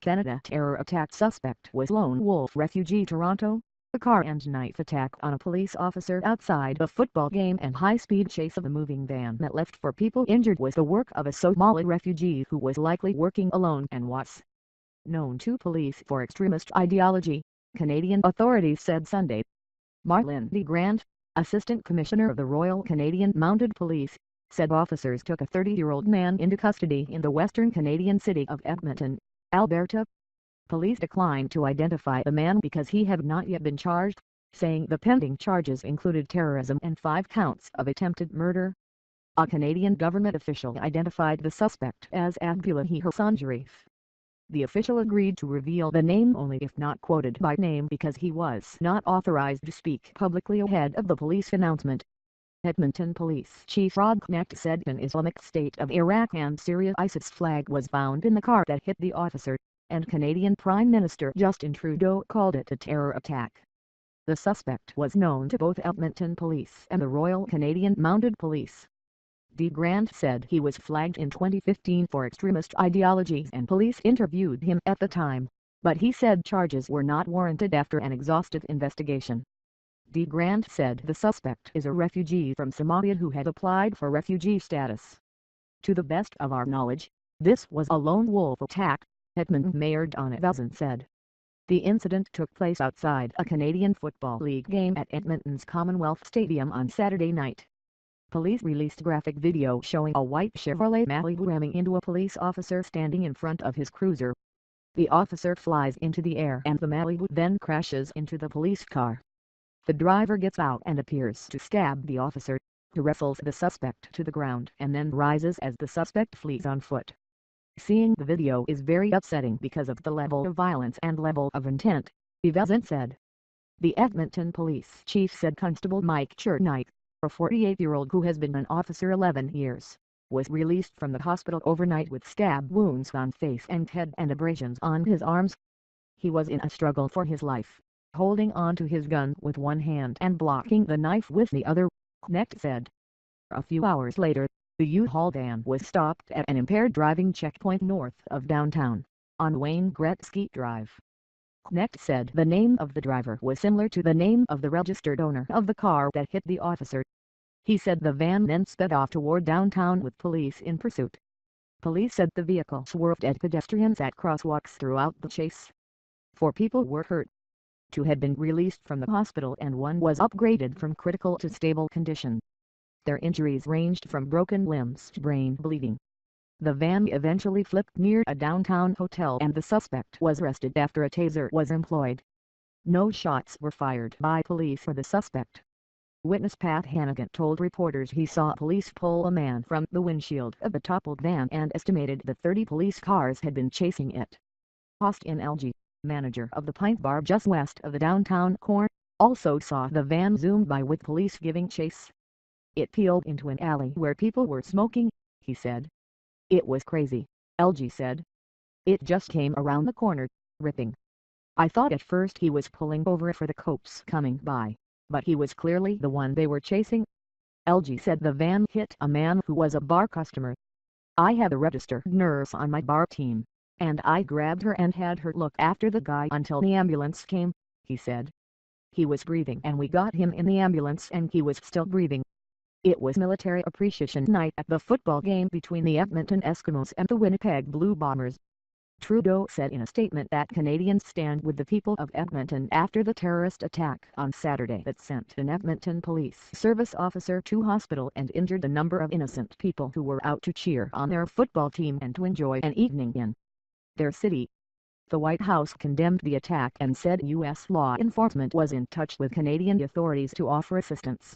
Canada terror attack suspect was lone wolf refugee Toronto. A car and knife attack on a police officer outside a football game and high-speed chase of a moving van that left 4 people injured was the work of a Somali refugee who was likely working alone and was known to police for extremist ideology, Canadian authorities said Sunday. Marlin D. Grant, Assistant Commissioner of the Royal Canadian Mounted Police, said officers took a 30-year-old man into custody in the western Canadian city of Edmonton, Alberta. Police declined to identify the man because he had not yet been charged, saying the pending charges included terrorism and 5 counts of attempted murder. A Canadian government official identified the suspect as Abdullahi Hassan Sharif. The official agreed to reveal the name only if not quoted by name because he was not authorized to speak publicly ahead of the police announcement. Edmonton Police Chief Rod Knecht said an Islamic State of Iraq and Syria ISIS flag was found in the car that hit the officer, and Canadian Prime Minister Justin Trudeau called it a terror attack. The suspect was known to both Edmonton Police and the Royal Canadian Mounted Police. D. Grant said he was flagged in 2015 for extremist ideology and police interviewed him at the time, but he said charges were not warranted after an exhaustive investigation. D. Grant said the suspect is a refugee from Somalia who had applied for refugee status. To the best of our knowledge, this was a lone wolf attack, Edmonton Mayor Donna Velzen said. The incident took place outside a Canadian Football League game at Edmonton's Commonwealth Stadium on Saturday night. Police released graphic video showing a white Chevrolet Malibu ramming into a police officer standing in front of his cruiser. The officer flies into the air and the Malibu then crashes into the police car. The driver gets out and appears to stab the officer, who wrestles the suspect to the ground and then rises as the suspect flees on foot. Seeing the video is very upsetting because of the level of violence and level of intent, Velzen said. The Edmonton Police Chief said Constable Mike Chernight, a 48-year-old who has been an officer 11 years, was released from the hospital overnight with stab wounds on face and head and abrasions on his arms. He was in a struggle for his life, holding on to his gun with one hand and blocking the knife with the other, Knecht said. A few hours later, the U-Haul van was stopped at an impaired driving checkpoint north of downtown, on Wayne Gretzky Drive. Knecht said the name of the driver was similar to the name of the registered owner of the car that hit the officer. He said the van then sped off toward downtown with police in pursuit. Police said the vehicle swerved at pedestrians at crosswalks throughout the chase. 4 people were hurt. 2 had been released from the hospital and 1 was upgraded from critical to stable condition. Their injuries ranged from broken limbs to brain bleeding. The van eventually flipped near a downtown hotel and the suspect was arrested after a taser was employed. No shots were fired by police for the suspect. Witness Pat Hannigan told reporters he saw police pull a man from the windshield of a toppled van and estimated that 30 police cars had been chasing it. Austin Elgie, manager of the Pint Bar just west of the downtown core, also saw the van zoom by with police giving chase. It peeled into an alley where people were smoking, he said. It was crazy, Elgie said. It just came around the corner, ripping. I thought at first he was pulling over for the cops coming by, but he was clearly the one they were chasing. Elgie said the van hit a man who was a bar customer. I had a registered nurse on my bar team, and I grabbed her and had her look after the guy until the ambulance came, he said. He was breathing and we got him in the ambulance and he was still breathing. It was Military Appreciation Night at the football game between the Edmonton Eskimos and the Winnipeg Blue Bombers. Trudeau said in a statement that Canadians stand with the people of Edmonton after the terrorist attack on Saturday that sent an Edmonton police service officer to hospital and injured a number of innocent people who were out to cheer on their football team and to enjoy an evening in their city. The White House condemned the attack and said U.S. law enforcement was in touch with Canadian authorities to offer assistance.